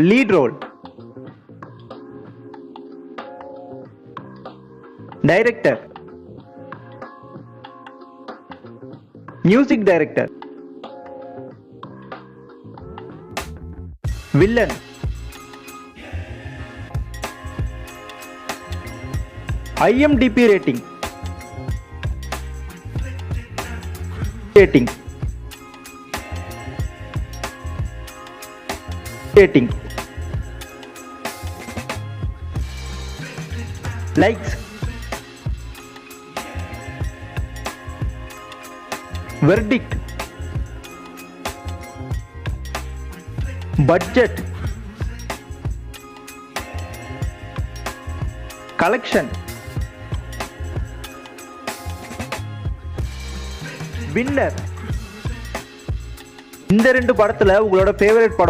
Lead role, director, music director, villain, IMDb rating, likes, verdict, budget, collection, winner. இந்த ரெண்டு படத்துல உங்களோட favourite படம்